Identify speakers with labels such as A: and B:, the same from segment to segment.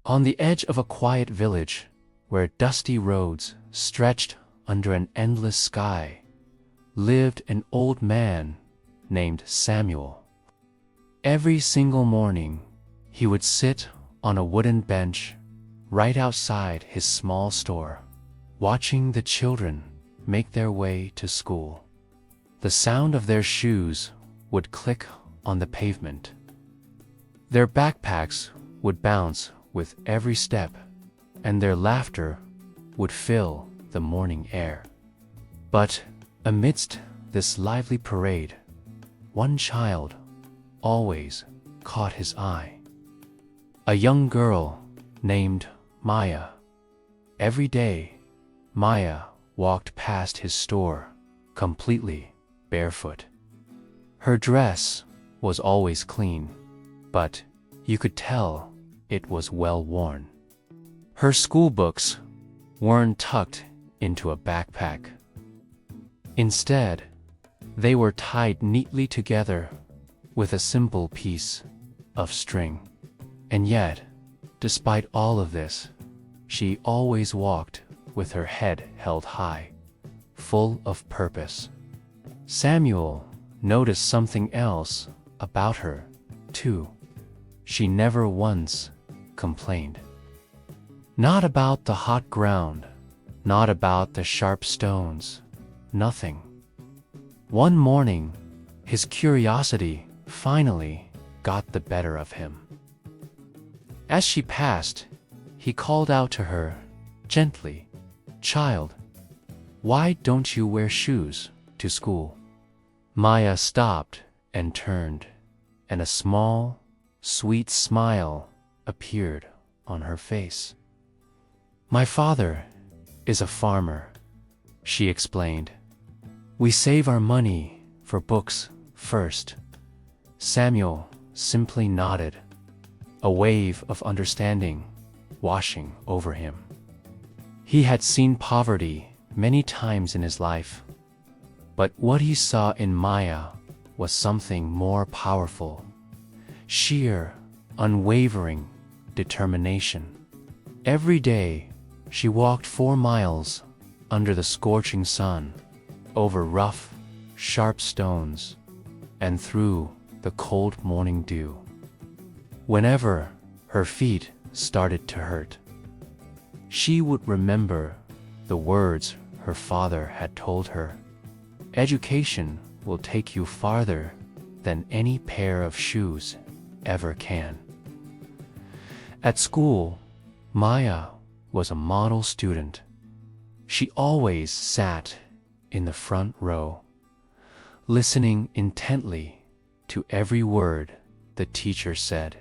A: On the edge of a quiet village, where dusty roads stretched under an endless sky, lived an old man named Samuel. Every single morning, he would sit on a wooden bench right outside his small store, watching the children make their way to school. The sound of their shoes would click on the pavement. Their backpacks would bounce with every step, and their laughter would fill the morning air. But amidst this lively parade, one child always caught his eye. A young girl named Maya. Every day, Maya walked past his store, completely barefoot. Her dress was always clean, but you could tell it was well worn. Her school books weren't tucked into a backpack. Instead, they were tied neatly together with a simple piece of string. And yet, despite all of this, she always walked with her head held high, full of purpose. Samuel noticed something else about her, too. She never once complained. Not about the hot ground, not about the sharp stones, nothing. One morning, his curiosity finally got the better of him. As she passed, he called out to her, gently, "Child, why don't you wear shoes to school?" Maya stopped and turned, and a small, sweet smile appeared on her face. "My father is a farmer," she explained. "We save our money for books first." Samuel simply nodded, a wave of understanding washing over him. He had seen poverty many times in his life, but what he saw in Maya was something more powerful: sheer, unwavering determination. Every day, she walked 4 miles under the scorching sun, over rough, sharp stones, and through the cold morning dew. Whenever her feet started to hurt, she would remember the words her father had told her: "Education will take you farther than any pair of shoes ever can." At school, Maya was a model student. She always sat in the front row, listening intently to every word the teacher said.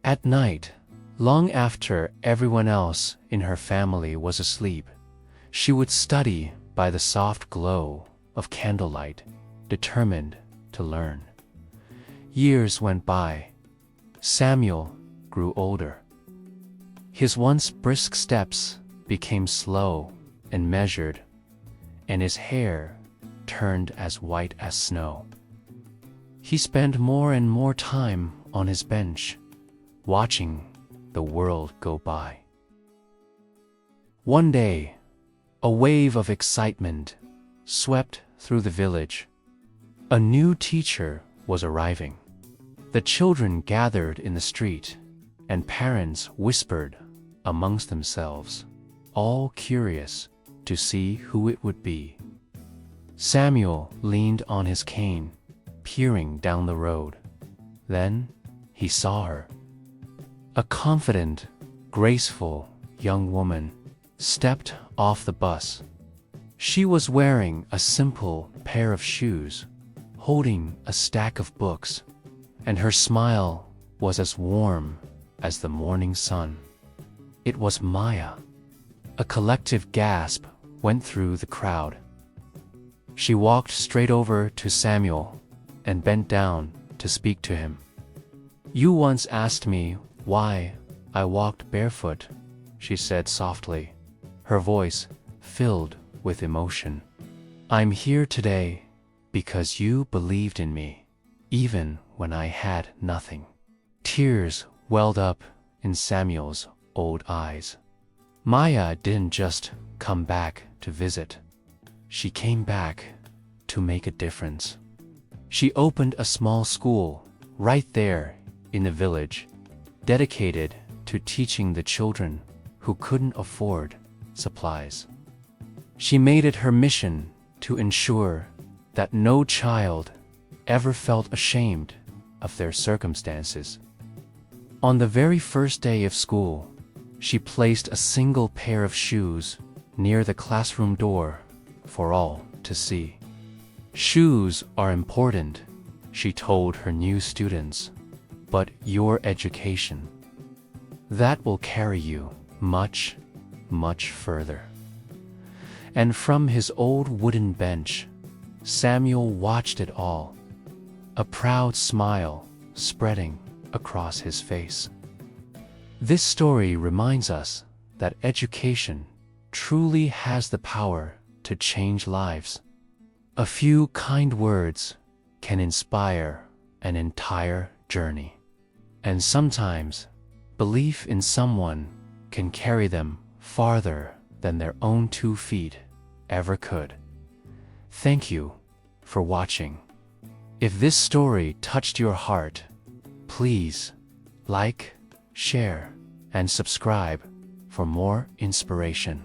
A: At night, long after everyone else in her family was asleep, she would study by the soft glow of candlelight, determined to learn. Years went by. Samuel grew older. His once brisk steps became slow and measured, and his hair turned as white as snow. He spent more and more time on his bench, watching the world go by. One day, a wave of excitement swept through the village. A new teacher was arriving. The children gathered in the street, and parents whispered amongst themselves, all curious to see who it would be. Samuel leaned on his cane, peering down the road. Then he saw her. A confident, graceful young woman stepped off the bus. She was wearing a simple pair of shoes, holding a stack of books, and her smile was as warm as the morning sun. It was Maya. A collective gasp went through the crowd. She walked straight over to Samuel and bent down to speak to him. "You once asked me why I walked barefoot," she said softly, her voice filled with emotion. "I'm here today because you believed in me, even when I had nothing." Tears welled up in Samuel's old eyes. Maya didn't just come back to visit. She came back to make a difference. She opened a small school right there in the village, dedicated to teaching the children who couldn't afford supplies. She made it her mission to ensure that no child ever felt ashamed of their circumstances. On the very first day of school, she placed a single pair of shoes near the classroom door for all to see. Shoes are important, she told her new students, but your education, that will carry you much, much further. And from his old wooden bench, Samuel watched it all, a proud smile spreading across his face. This story reminds us that education truly has the power to change lives. A few kind words can inspire an entire journey. And sometimes, belief in someone can carry them farther than their own 2 feet ever could. Thank you for watching. If this story touched your heart, please like, share, and subscribe for more inspiration.